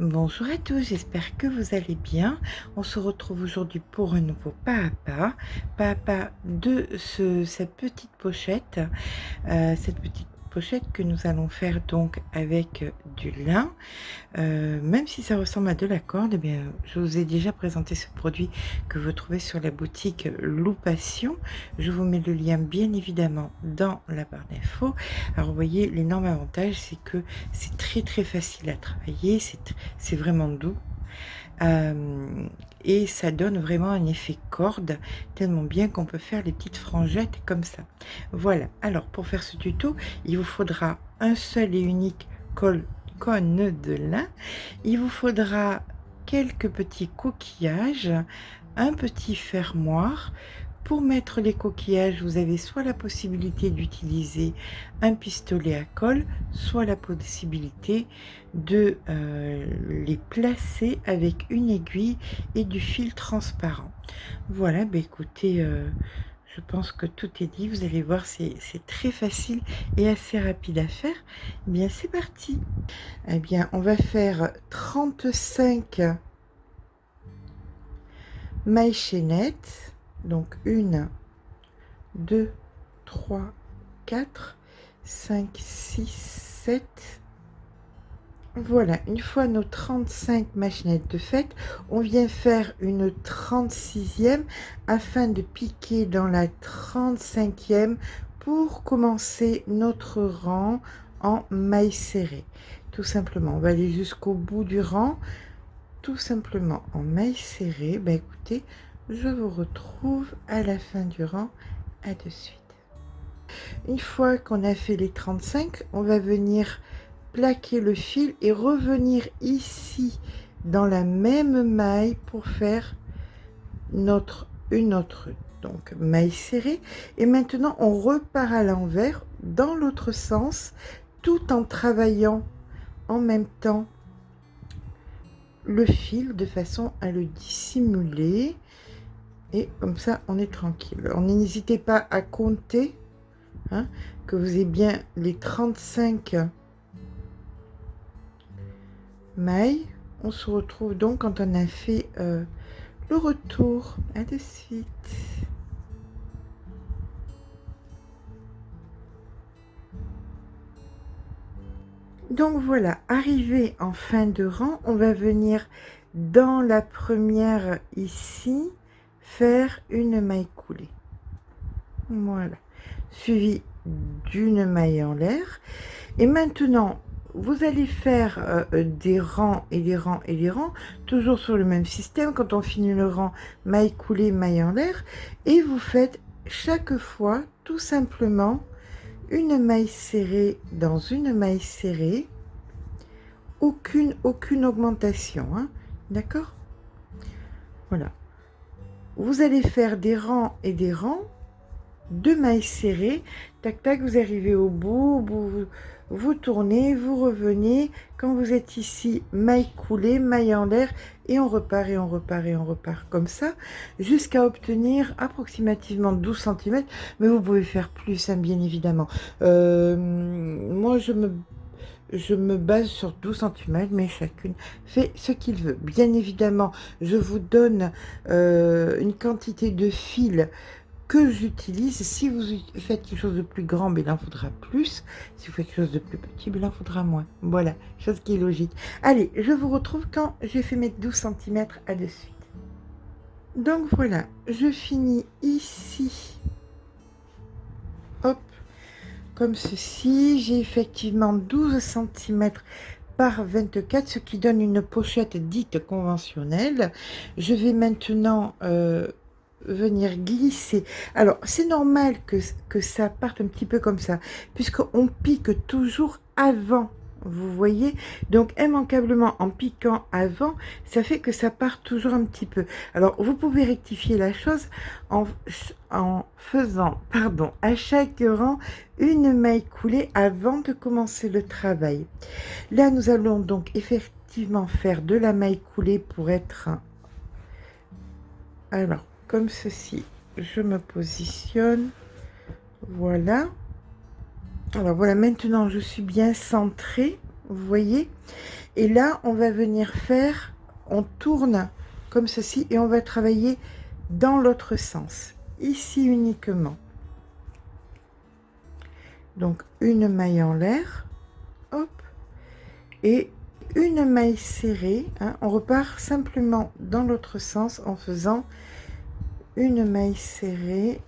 Bonjour à tous, j'espère que vous allez bien. On se retrouve aujourd'hui pour un nouveau pas à pas de cette petite pochette. Cette petite pochette que nous allons faire donc avec du lin. Même si ça ressemble à de la corde, eh bien, je vous ai déjà présenté ce produit que vous trouvez sur la boutique Loupation. Je vous mets le lien bien évidemment dans la barre d'infos. Alors vous voyez, l'énorme avantage, c'est que c'est très très facile à travailler, c'est vraiment doux. Et ça donne vraiment un effet corde, tellement bien qu'on peut faire les petites frangettes comme ça. Voilà, alors pour faire ce tuto, il vous faudra un seul et unique cône de lin. Il vous faudra quelques petits coquillages, un petit fermoir. Pour mettre les coquillages, vous avez soit la possibilité d'utiliser un pistolet à colle, soit la possibilité de les placer avec une aiguille et du fil transparent. Voilà, bah écoutez, je pense que tout est dit. Vous allez voir, c'est très facile et assez rapide à faire. Eh bien, c'est parti. Eh bien, on va faire 35 mailles chaînettes. Donc, 1, 2, 3, 4, 5, 6, 7. Voilà, une fois nos 35 machinettes de faites, on vient faire une 36e afin de piquer dans la 35e pour commencer notre rang en mailles serrées. Tout simplement, on va aller jusqu'au bout du rang, tout simplement en mailles serrées. Ben écoutez, je vous retrouve à la fin du rang. À de suite. Une fois qu'on a fait les 35, on va venir plaquer le fil et revenir ici dans la même maille pour faire une autre donc maille serrée. Et maintenant on repart à l'envers dans l'autre sens, tout en travaillant en même temps le fil de façon à le dissimuler, et comme ça on est tranquille. On n'hésitez pas à compter, hein, que vous ayez bien les 35 mailles. On se retrouve donc quand on a fait le retour. À de suite. Donc voilà, arrivé en fin de rang, on va venir dans la première ici faire une maille coulée. Voilà, suivi d'une maille en l'air. Et maintenant vous allez faire des rangs et des rangs et des rangs, toujours sur le même système. Quand on finit le rang, maille coulée, maille en l'air, et vous faites chaque fois tout simplement une maille serrée dans une maille serrée, aucune augmentation, hein, d'accord. Voilà, vous allez faire des rangs et des rangs, deux mailles serrées, tac tac, vous arrivez au bout, vous tournez, vous revenez. Quand vous êtes ici, maille coulée, maille en l'air, et on repart et on repart et on repart comme ça jusqu'à obtenir approximativement 12 cm, mais vous pouvez faire plus, hein, bien évidemment. Moi je me base sur 12 cm, mais chacune fait ce qu'il veut. Bien évidemment, je vous donne une quantité de fil que j'utilise. Si vous faites quelque chose de plus grand, ben, il en faudra plus. Si vous faites quelque chose de plus petit, ben, il en faudra moins. Voilà, chose qui est logique. Allez, je vous retrouve quand j'ai fait mes 12 cm. À de suite. Donc voilà, je finis ici. Hop, comme ceci. J'ai effectivement 12 cm par 24, ce qui donne une pochette dite conventionnelle. Je vais maintenant venir glisser. Alors c'est normal que ça parte un petit peu comme ça, puisqu'on pique toujours avant, vous voyez. Donc immanquablement, en piquant avant, ça fait que ça part toujours un petit peu. Alors vous pouvez rectifier la chose en faisant, pardon, à chaque rang une maille coulée avant de commencer le travail. Là nous allons donc effectivement faire de la maille coulée pour être, alors comme ceci. Je me positionne, voilà. Alors voilà, maintenant je suis bien centrée, vous voyez. Et là, on va venir faire, on tourne comme ceci et on va travailler dans l'autre sens, ici uniquement. Donc une maille en l'air, hop, et une maille serrée, hein. On repart simplement dans l'autre sens en faisant une maille serrée,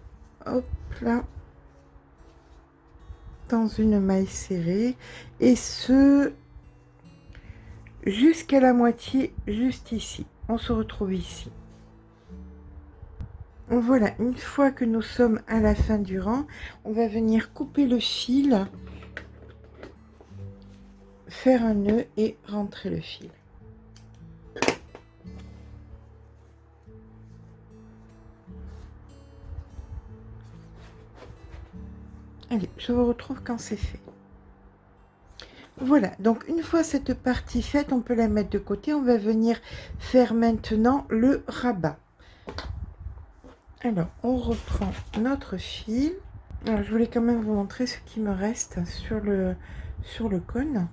hop là, dans une maille serrée, et ce jusqu'à la moitié, juste ici. On se retrouve ici. Voilà, une fois que nous sommes à la fin du rang, on va venir couper le fil, faire un nœud et rentrer le fil. Allez, je vous retrouve quand c'est fait. Voilà, donc une fois cette partie faite, on peut la mettre de côté. On va venir faire maintenant le rabat. Alors, on reprend notre fil. Alors, je voulais quand même vous montrer ce qui me reste sur le cône.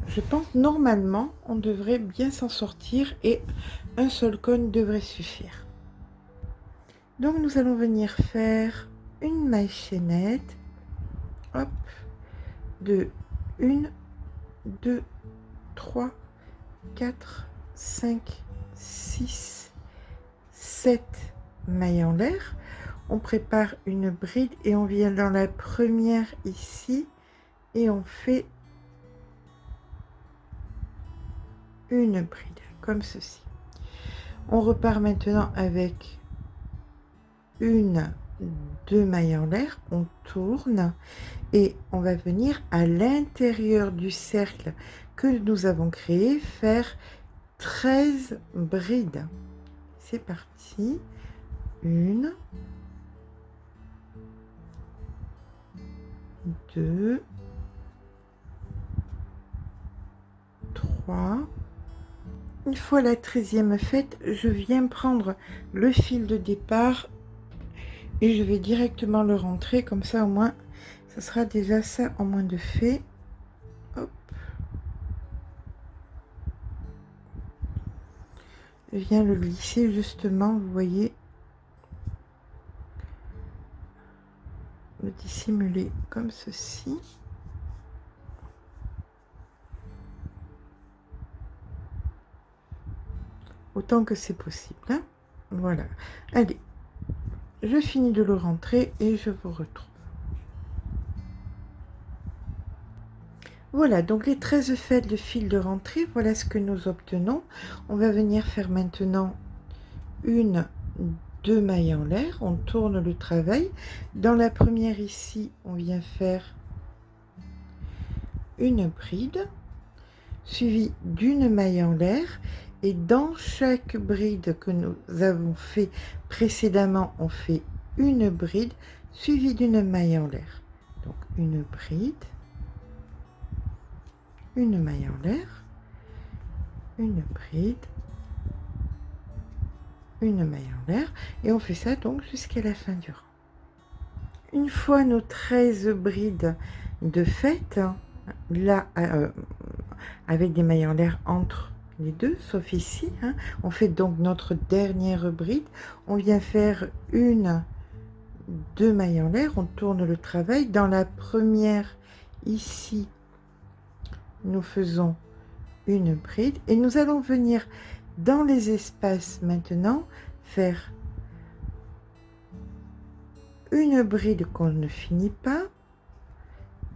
Je pense normalement, on devrait bien s'en sortir et un seul cône devrait suffire. Donc, nous allons venir faire une maille chaînette. Hop, de 1, 2, 3, 4, 5, 6, 7 mailles en l'air. On prépare une bride et on vient dans la première ici et on fait une bride comme ceci. On repart maintenant avec une, deux mailles en l'air, on tourne et on va venir à l'intérieur du cercle que nous avons créé faire 13 brides. C'est parti. 1, 2, 3. Une fois la 13e faite, je viens prendre le fil de départ et je vais directement le rentrer, comme ça au moins ça sera déjà ça en moins de fait. Hop. Je viens le glisser justement, vous voyez, le dissimuler comme ceci. Autant que c'est possible, hein. Voilà. Allez, je finis de le rentrer et je vous retrouve. Voilà, donc les 13 fêtes de fil de rentrée, voilà ce que nous obtenons. On va venir faire maintenant une, deux mailles en l'air, on tourne le travail. Dans la première ici, on vient faire une bride, suivie d'une maille en l'air. Et dans chaque bride que nous avons fait précédemment, on fait une bride suivie d'une maille en l'air. Donc une bride, une maille en l'air, une bride, une maille en l'air, et on fait ça donc jusqu'à la fin du rang. Une fois nos 13 brides de fête, là avec des mailles en l'air entre les deux, sauf ici, hein, on fait donc notre dernière bride. On vient faire une, deux mailles en l'air, on tourne le travail. Dans la première ici, nous faisons une bride et nous allons venir dans les espaces maintenant faire une bride qu'on ne finit pas,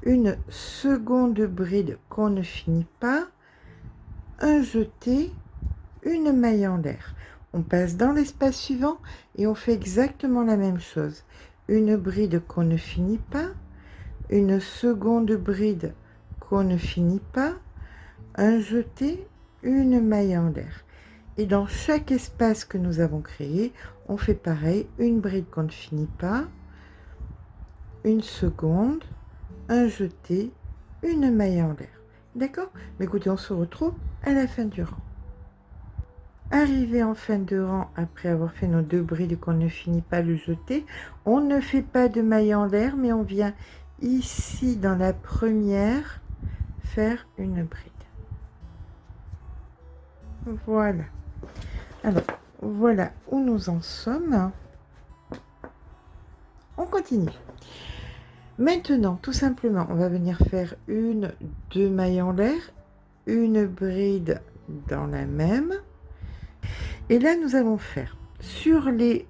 une seconde bride qu'on ne finit pas, un jeté, une maille en l'air. On passe dans l'espace suivant et on fait exactement la même chose. Une bride qu'on ne finit pas, une seconde bride qu'on ne finit pas, un jeté, une maille en l'air. Et dans chaque espace que nous avons créé, on fait pareil, une bride qu'on ne finit pas, une seconde, un jeté, une maille en l'air. D'accord? Mais écoutez, on se retrouve à la fin du rang. Arrivé en fin de rang, après avoir fait nos deux brides qu'on ne finit pas le jeter, on ne fait pas de maille en l'air, mais on vient ici dans la première faire une bride. Voilà. Alors, voilà où nous en sommes. On continue. Maintenant, tout simplement, on va venir faire une, 2 mailles en l'air, une bride dans la même. Et là, nous allons faire sur les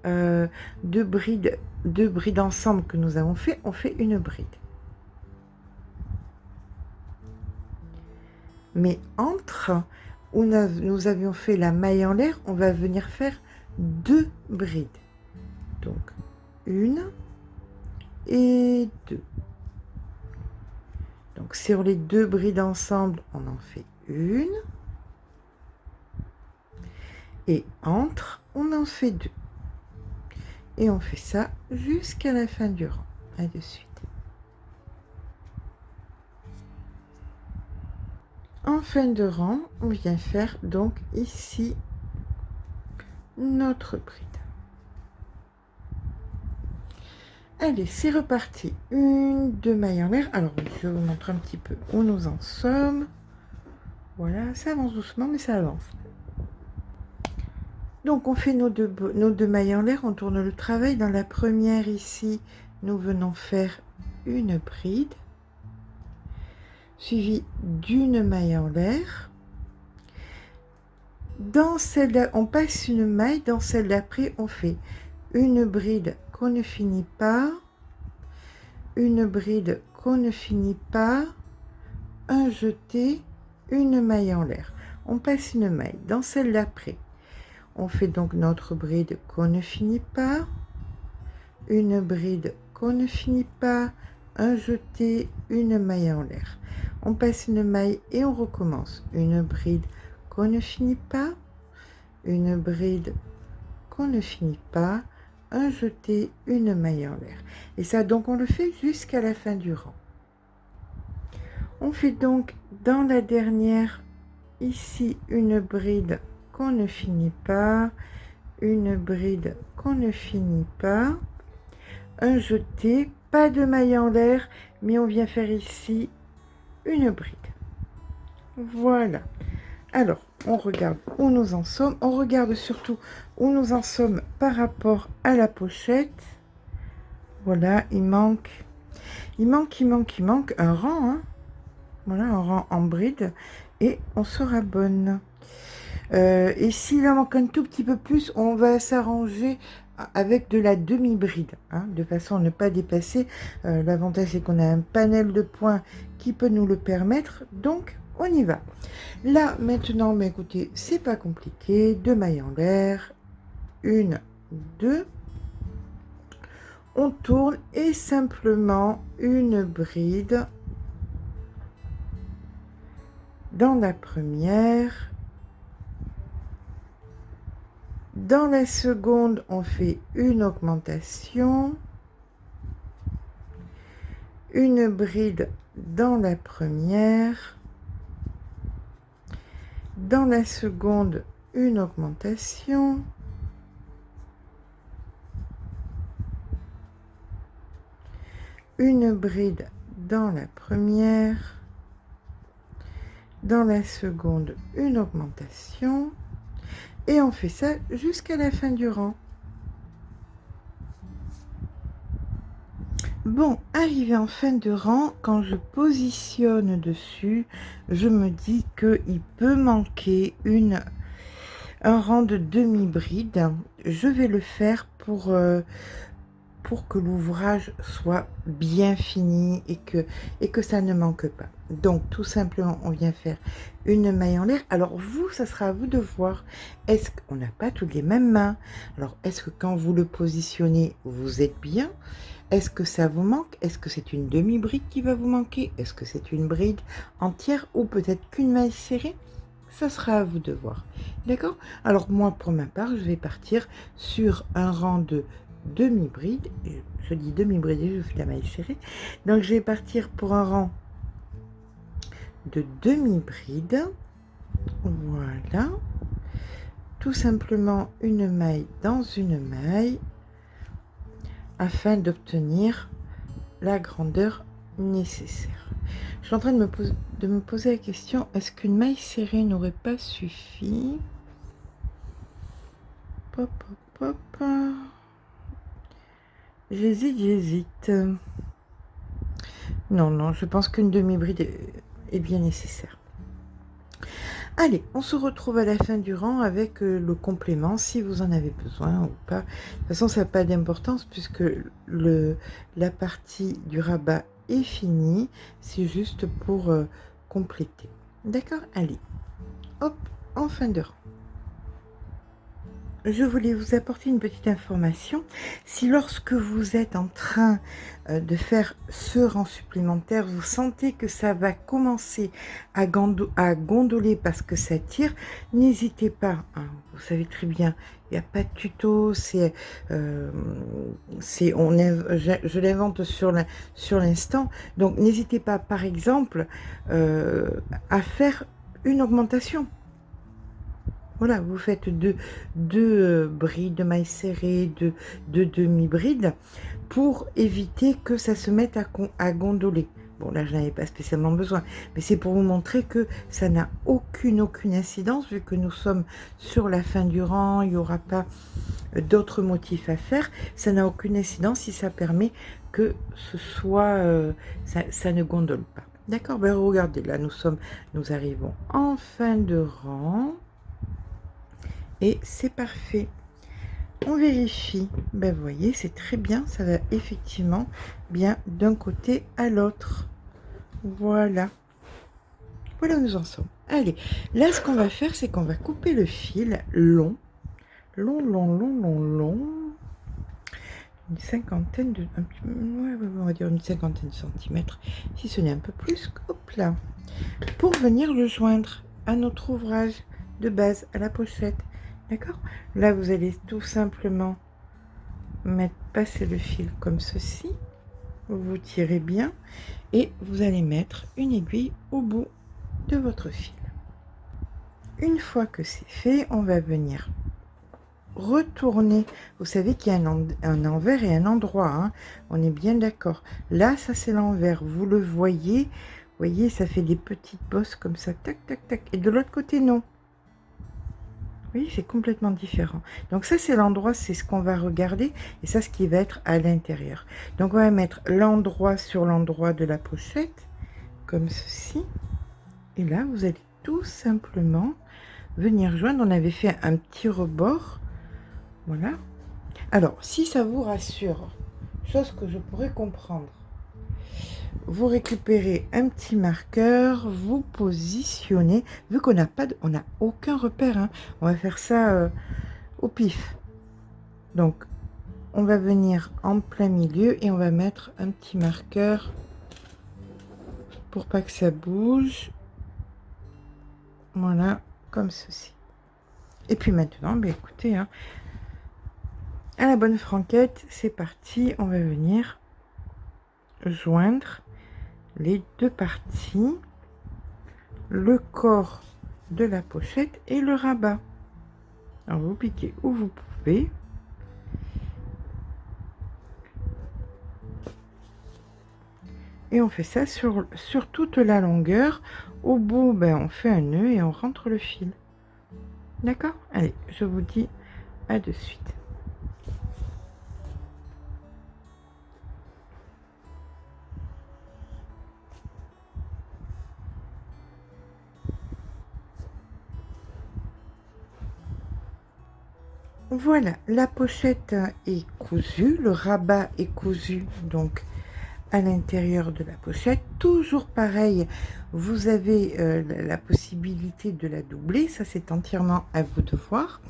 deux brides ensemble que nous avons fait, on fait une bride. Mais entre où nous avions fait la maille en l'air, on va venir faire 2 brides. Donc, une et 2. Donc, sur les 2 brides ensemble, on en fait une. Et entre, on en fait 2. Et on fait ça jusqu'à la fin du rang. À de suite. En fin de rang, on vient faire donc ici notre bride. Allez, c'est reparti. Une, 2 mailles en l'air. Alors, je vous montre un petit peu où nous en sommes. Voilà, ça avance doucement, mais ça avance. Donc, on fait nos deux mailles en l'air. On tourne le travail. Dans la première, ici, nous venons faire une bride, suivie d'une maille en l'air. Dans celle-là, on passe une maille. Dans celle d'après, on fait une bride qu'on ne finit pas, une bride qu'on ne finit pas, un jeté, une maille en l'air. On passe une maille. Dans celle d'après, on fait donc notre bride qu'on ne finit pas, une bride qu'on ne finit pas, un jeté, une maille en l'air. On passe une maille et on recommence. Une bride qu'on ne finit pas, une bride qu'on ne finit pas, un jeté, une maille en l'air. Et ça, donc, on le fait jusqu'à la fin du rang. On fait donc dans la dernière, ici, une bride qu'on ne finit pas, une bride qu'on ne finit pas, un jeté, pas de maille en l'air, mais on vient faire ici une bride. Voilà. Alors, on regarde où nous en sommes. On regarde surtout où nous en sommes par rapport à la pochette. Voilà, il manque un rang. Hein. Voilà, un rang en bride. Et on sera bonne. Et s'il en manque un tout petit peu plus, on va s'arranger avec de la demi-bride, hein, de façon à ne pas dépasser. L'avantage, c'est qu'on a un panel de points qui peut nous le permettre. Donc, on y va. Là, maintenant, mais écoutez, c'est pas compliqué. 2 mailles en l'air. 1, 2. On tourne et simplement une bride dans la première. Dans la seconde, on fait une augmentation. Une bride dans la première. Dans la seconde, une augmentation. Une bride dans la première. Dans la seconde, une augmentation. Et on fait ça jusqu'à la fin du rang. Bon, arrivé en fin de rang, quand je positionne dessus, je me dis qu'il peut manquer un rang de demi-bride. Je vais le faire pour que l'ouvrage soit bien fini et que ça ne manque pas. Donc, tout simplement, on vient faire une maille en l'air. Alors, vous, ça sera à vous de voir. Est-ce qu'on n'a pas toutes les mêmes mains? Alors, est-ce que quand vous le positionnez, vous êtes bien? Est-ce que ça vous manque? Est-ce que c'est une demi-bride qui va vous manquer? Est-ce que c'est une bride entière ou peut-être qu'une maille serrée? Ça sera à vous de voir. D'accord? Alors, moi, pour ma part, je vais partir sur un rang de demi-bride. Je dis demi-bride et je fais la maille serrée. Donc, je vais partir pour un rang de demi-bride. Voilà. Tout simplement une maille dans une maille afin d'obtenir la grandeur nécessaire. Je suis en train de me poser la question, est-ce qu'une maille serrée n'aurait pas suffi? Pop, pop, pop. J'hésite. Non, non, je pense qu'une demi-bride est bien nécessaire. Allez, on se retrouve à la fin du rang avec le complément, si vous en avez besoin ou pas. De toute façon, ça n'a pas d'importance puisque la partie du rabat est finie. C'est juste pour compléter. D'accord? Allez, hop, en fin de rang. Je voulais vous apporter une petite information. Si lorsque vous êtes en train de faire ce rang supplémentaire, vous sentez que ça va commencer à gondoler parce que ça tire, n'hésitez pas, hein, vous savez très bien, il n'y a pas de tuto, je l'invente sur l'instant. Donc n'hésitez pas, par exemple, à faire une augmentation. Voilà, vous faites deux brides de mailles serrées, deux demi-brides, pour éviter que ça se mette à gondoler. Bon, là, je n'avais pas spécialement besoin, mais c'est pour vous montrer que ça n'a aucune incidence, vu que nous sommes sur la fin du rang, il n'y aura pas d'autres motifs à faire. Ça n'a aucune incidence si ça permet que ce soit, ça ne gondole pas. D'accord, ben regardez, là, nous arrivons en fin de rang. Et c'est parfait. On vérifie. Ben vous voyez, c'est très bien. Ça va effectivement bien d'un côté à l'autre. Voilà. Voilà où nous en sommes. Allez, là, ce qu'on va faire, c'est qu'on va couper le fil long. Long. Une cinquantaine de... ouais, on va dire une cinquantaine de centimètres. Si ce n'est un peu plus. Hop là. Pour venir le joindre à notre ouvrage de base, à la pochette. D'accord? Là, vous allez tout simplement passer le fil comme ceci. Vous tirez bien et vous allez mettre une aiguille au bout de votre fil. Une fois que c'est fait, on va venir retourner. Vous savez qu'il y a un envers et un endroit. Hein, on est bien d'accord. Là, ça c'est l'envers. Vous le voyez. Vous voyez, ça fait des petites bosses comme ça. Tac, tac, tac. Et de l'autre côté, non. Oui, c'est complètement différent. Donc ça, c'est l'endroit, c'est ce qu'on va regarder. Et ça, ce qui va être à l'intérieur. Donc on va mettre l'endroit sur l'endroit de la pochette, comme ceci. Et là, vous allez tout simplement venir joindre. On avait fait un petit rebord. Voilà. Alors, si ça vous rassure, chose que je pourrais comprendre, vous récupérez un petit marqueur, vous positionnez, vu qu'on n'a pas, on n'a aucun repère, hein, on va faire ça au pif. Donc, on va venir en plein milieu et on va mettre un petit marqueur pour pas que ça bouge. Voilà, comme ceci. Et puis maintenant, ben écoutez, hein, à la bonne franquette, c'est parti, on va venir joindre les deux parties, le corps de la pochette et le rabat. Alors vous piquez où vous pouvez. Et on fait ça sur toute la longueur. Au bout, ben, on fait un nœud et on rentre le fil. D'accord? Allez, je vous dis à de suite. Voilà, la pochette est cousue, le rabat est cousu donc à l'intérieur de la pochette. Toujours pareil, vous avez la possibilité de la doubler, ça c'est entièrement à vous de voir.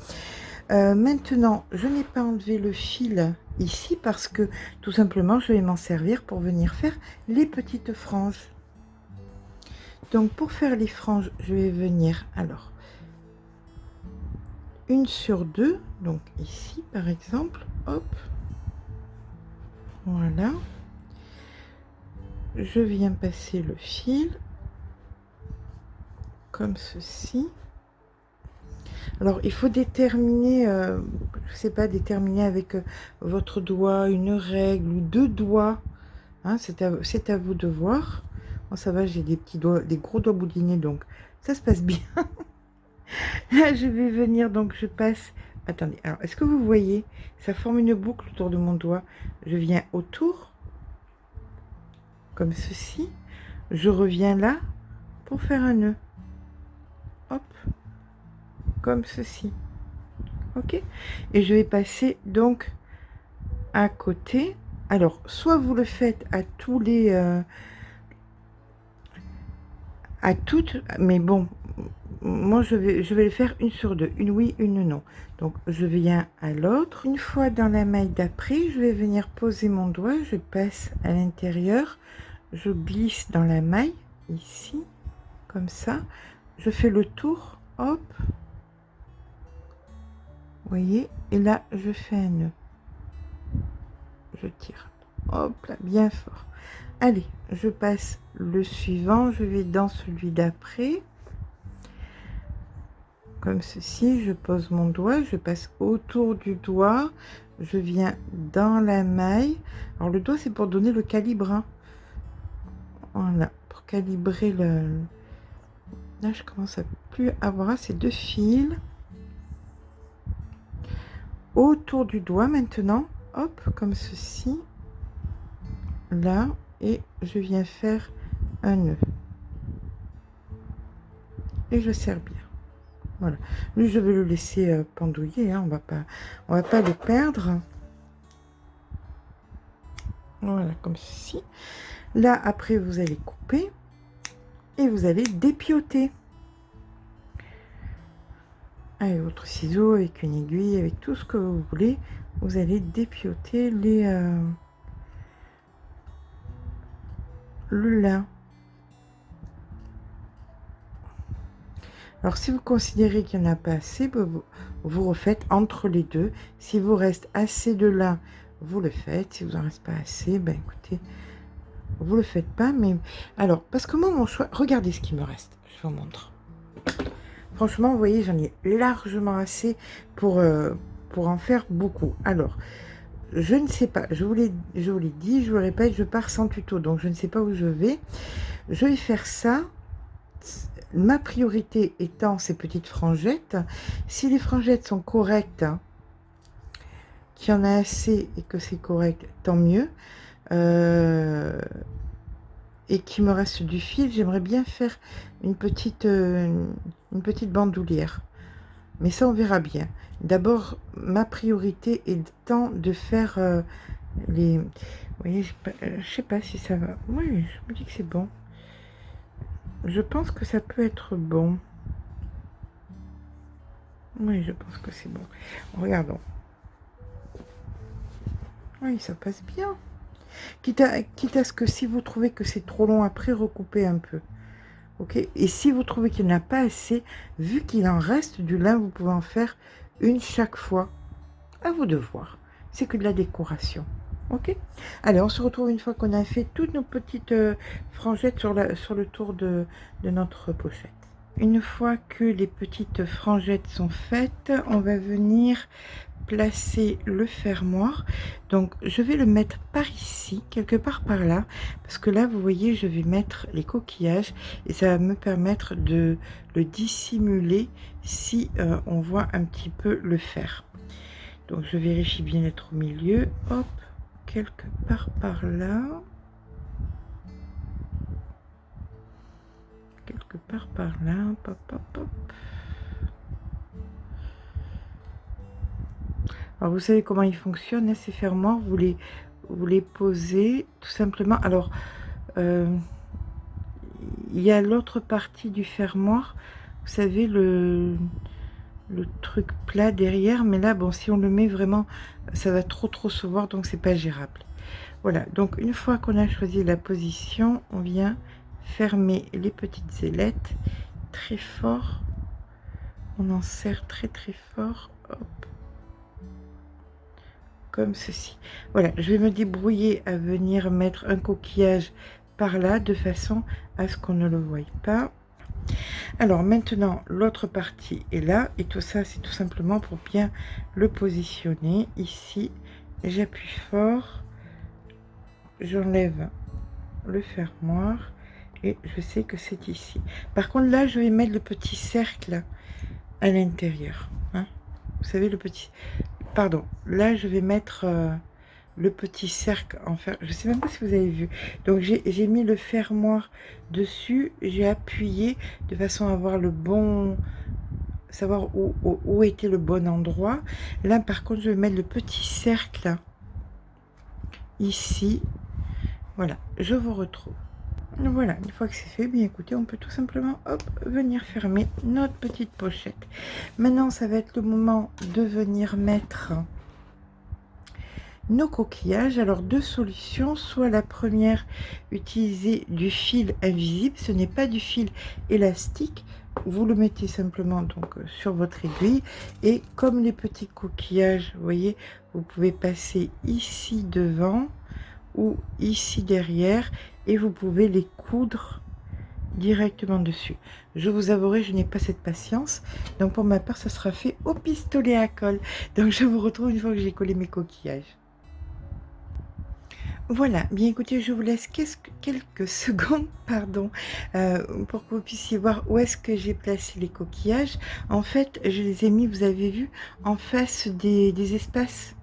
Maintenant, je n'ai pas enlevé le fil ici parce que tout simplement je vais m'en servir pour venir faire les petites franges. Donc pour faire les franges, je vais venir alors une sur deux, donc ici par exemple, hop, voilà, je viens passer le fil comme ceci. Alors il faut déterminer, je sais pas, déterminer avec votre doigt une règle ou deux doigts, hein, c'est à vous de voir. Oh, ça va, j'ai des petits doigts, des gros doigts boudinés, donc ça se passe bien. Là, je vais venir, donc je passe. Attendez, alors, est-ce que vous voyez? Ça forme une boucle autour de mon doigt. Je viens autour, comme ceci. Je reviens là pour faire un nœud. Hop, comme ceci. Ok? Et je vais passer donc à côté. Alors, soit vous le faites à tous les... à toutes, mais bon, moi je vais le faire une sur deux, une oui, une non. Donc je viens à l'autre. Une fois dans la maille d'après, je vais venir poser mon doigt, je passe à l'intérieur, je glisse dans la maille, ici, comme ça. Je fais le tour, hop, vous voyez, et là je fais un nœud. Je tire, hop là, bien fort. Allez, je passe le suivant, je vais dans celui d'après. Comme ceci, je pose mon doigt, je passe autour du doigt, je viens dans la maille. Alors le doigt, c'est pour donner le calibre, hein. Voilà, pour calibrer le... Là, je commence à plus avoir ces deux fils. Autour du doigt maintenant, hop, comme ceci. Là, et je viens faire un nœud. Et je serre bien. Voilà. Lui, je vais le laisser pendouiller, hein. On va pas le perdre. Voilà, comme ceci. Là, après, vous allez couper et vous allez dépioter. Avec votre ciseau, avec une aiguille, avec tout ce que vous voulez, vous allez dépioter le lin. Alors, si vous considérez qu'il n'y en a pas assez, vous refaites entre les deux. Si vous reste assez de lin, vous le faites. Si vous n'en reste pas assez, ben écoutez, vous le faites pas. Mais alors, parce que moi, mon choix, regardez ce qui me reste. Je vous montre. Franchement, vous voyez, j'en ai largement assez pour en faire beaucoup. Alors, je ne sais pas, je vous l'ai dit, je vous le répète, je pars sans tuto, donc je ne sais pas où je vais. Je vais faire ça. Ma priorité étant ces petites frangettes. Si les frangettes sont correctes, qu'il y en a assez et que c'est correct, tant mieux. Et qu'il me reste du fil, j'aimerais bien faire une petite bandoulière. Mais ça, on verra bien. D'abord, ma priorité étant de faire les... Vous voyez, je sais pas si ça va. Oui, je me dis que c'est bon. Je pense que ça peut être bon. Oui, je pense que c'est bon. Regardons. Oui, ça passe bien. Quitte à ce que si vous trouvez que c'est trop long après, recoupez un peu. Ok. Et si vous trouvez qu'il n'y en a pas assez, vu qu'il en reste du lin, vous pouvez en faire une chaque fois. À vous de voir. C'est que de la décoration. Ok. Allez, on se retrouve une fois qu'on a fait toutes nos petites frangettes sur le tour de notre pochette. Une fois que les petites frangettes sont faites, on va venir placer le fermoir. Donc je vais le mettre par ici, quelque part par là, parce que là vous voyez je vais mettre les coquillages et ça va me permettre de le dissimuler si on voit un petit peu le fer. Donc je vérifie bien d'être au milieu, hop, quelque part par là, quelque part par là, hop hop hop. Alors vous savez comment ils fonctionnent, hein, ces fermoirs, vous les posez tout simplement. Alors il y a l'autre partie du fermoir, vous savez, le truc plat derrière, mais là bon, si on le met vraiment, ça va trop se voir, donc c'est pas gérable. Voilà, donc une fois qu'on a choisi la position, on vient fermer les petites ailettes très fort, on en serre très fort, hop, comme ceci. Voilà, je vais me débrouiller à venir mettre un coquillage par là de façon à ce qu'on ne le voie pas. Alors maintenant l'autre partie est là et tout ça c'est tout simplement pour bien le positionner. Ici j'appuie fort, j'enlève le fermoir Et je sais que c'est ici. Par contre, là, je vais mettre le petit cercle à l'intérieur. Hein. Vous savez, le petit... Pardon, là, je vais mettre le petit cercle en fer. Je ne sais même pas si vous avez vu. Donc, j'ai mis le fermoir dessus. J'ai appuyé de façon à avoir le bon... Savoir où était le bon endroit. Là, par contre, je vais mettre le petit cercle ici. Voilà, je vous retrouve. Voilà, une fois que c'est fait, bien écoutez, on peut tout simplement hop, venir fermer notre petite pochette. Maintenant, ça va être le moment de venir mettre nos coquillages. Alors, deux solutions. Soit la première, utiliser du fil invisible. Ce n'est pas du fil élastique. Vous le mettez simplement donc sur votre aiguille. Et comme les petits coquillages, vous voyez, vous pouvez passer ici devant ou ici derrière et vous pouvez les coudre directement dessus. Je vous avouerai, je n'ai pas cette patience, donc pour ma part ça sera fait au pistolet à colle. Donc je vous retrouve une fois que j'ai collé mes coquillages. Voilà, bien écoutez, je vous laisse quelques secondes, pardon, pour que vous puissiez voir où est-ce que j'ai placé les coquillages. En fait, je les ai mis, vous avez vu, en face des espaces.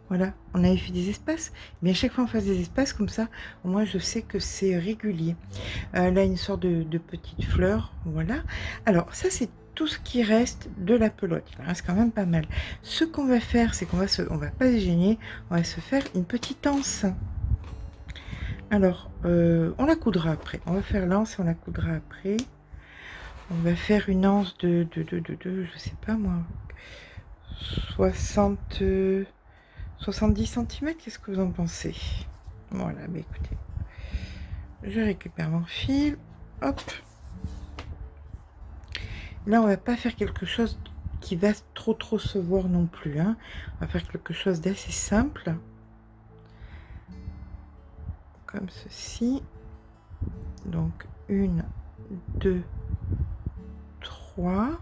Voilà, on avait fait des espaces. Mais à chaque fois on fasse des espaces comme ça, au moins je sais que c'est régulier. Là, une sorte de petite fleur, voilà. Alors ça, c'est tout ce qui reste de la pelote. Il en reste quand même pas mal. Ce qu'on va faire, c'est on va pas se gêner, on va se faire une petite anse. Alors, on la coudra après. On va faire l'anse et on la coudra après. On va faire une anse de je sais pas moi, 60... 70 cm, qu'est-ce que vous en pensez? Voilà, mais écoutez, je récupère mon fil, hop. Là, on va pas faire quelque chose qui va trop se voir non plus, hein. On va faire quelque chose d'assez simple, comme ceci. Donc, 1, 2, 3.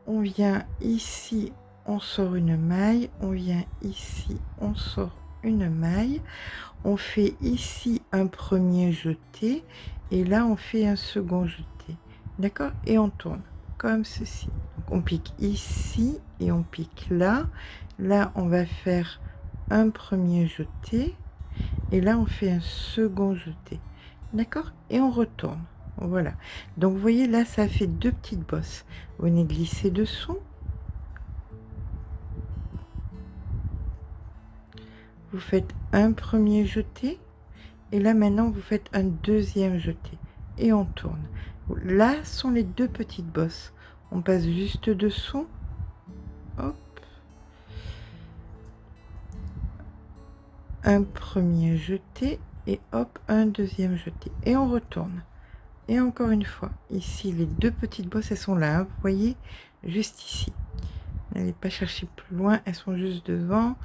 On vient ici, on sort une maille, on vient ici, on sort une maille, on fait ici un premier jeté et là on fait un second jeté, d'accord, et on tourne comme ceci. Donc on pique ici et on pique là, on va faire un premier jeté et là on fait un second jeté, d'accord, et on retourne. Voilà, donc vous voyez là ça fait deux petites bosses. Vous venez glisser dessous, vous faites un premier jeté et là maintenant vous faites un deuxième jeté et on tourne. Là sont les deux petites bosses, on passe juste dessous, hop, un premier jeté et hop, un deuxième jeté et on retourne. Et encore une fois, ici les deux petites bosses elles sont là, hein, vous voyez, juste ici. N'allez pas chercher plus loin, elles sont juste devant.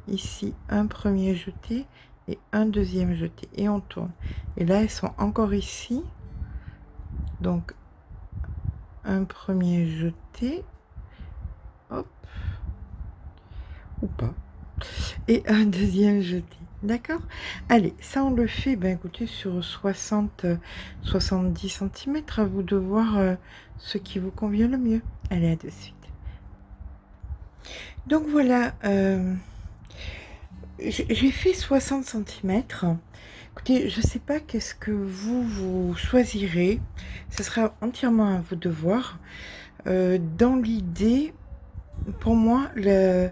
Ici un premier jeté et un deuxième jeté et on tourne. Et là elles sont encore ici, donc un premier jeté, hop, ou pas, et un deuxième jeté, d'accord. Allez, ça on le fait, ben écoutez, sur 70 cm, à vous de voir ce qui vous convient le mieux. Allez, à de suite. Donc voilà, j'ai fait 60 cm. Écoutez, je ne sais pas qu'est-ce que vous choisirez. Ce sera entièrement à vous de voir. Dans l'idée, pour moi, la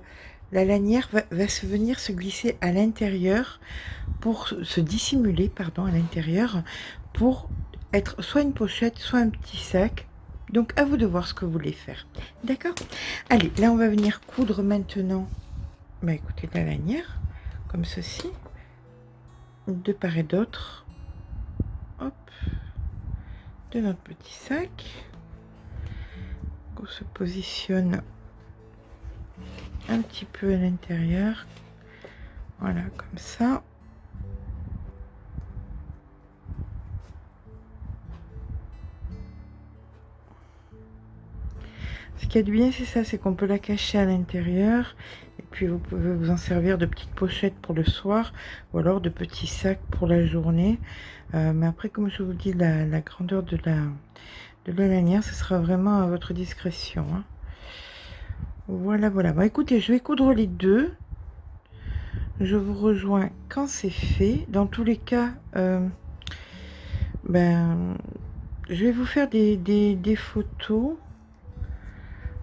lanière va venir se glisser à l'intérieur pour se dissimuler, pardon, à l'intérieur pour être soit une pochette, soit un petit sac. Donc, à vous de voir ce que vous voulez faire. D'accord? Allez, là, on va venir coudre maintenant. Bah, écoutez, la lanière, comme ceci, de part et d'autre. Hop, de notre petit sac. On se positionne un petit peu à l'intérieur. Voilà, comme ça. Ce qu'il y a de bien, c'est ça, c'est qu'on peut la cacher à l'intérieur. Et puis vous pouvez vous en servir de petites pochettes pour le soir ou alors de petits sacs pour la journée. Mais après, comme je vous dis, la grandeur de la lanière, ce sera vraiment à votre discrétion, hein. Voilà, voilà. Bah, écoutez, je vais coudre les deux. Je vous rejoins quand c'est fait. Dans tous les cas, ben, je vais vous faire des photos.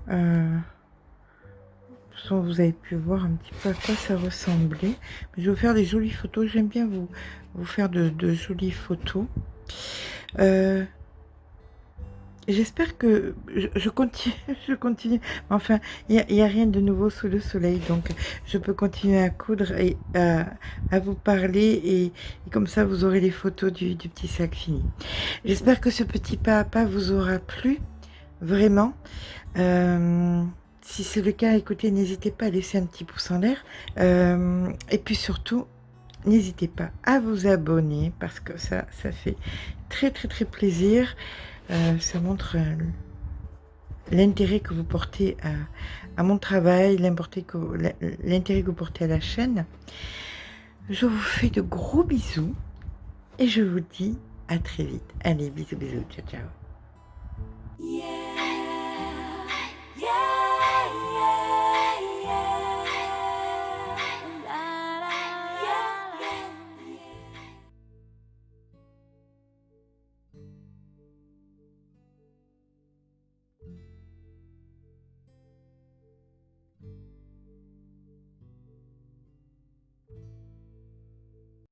De toute façon, vous avez pu voir un petit peu à quoi ça ressemblait. Mais je vais vous faire des jolies photos. J'aime bien vous faire de jolies photos. J'espère que je continue, je continue. Enfin, il y a rien de nouveau sous le soleil, donc je peux continuer à coudre et à vous parler et comme ça vous aurez les photos du petit sac fini. J'espère que ce petit pas à pas vous aura plu, vraiment. Si c'est le cas, écoutez, n'hésitez pas à laisser un petit pouce en l'air. Et puis surtout, n'hésitez pas à vous abonner parce que ça fait très très très plaisir. Ça montre l'intérêt que vous portez à mon travail, l'intérêt que vous portez à la chaîne. Je vous fais de gros bisous et je vous dis à très vite. Allez, bisous, bisous, ciao, ciao.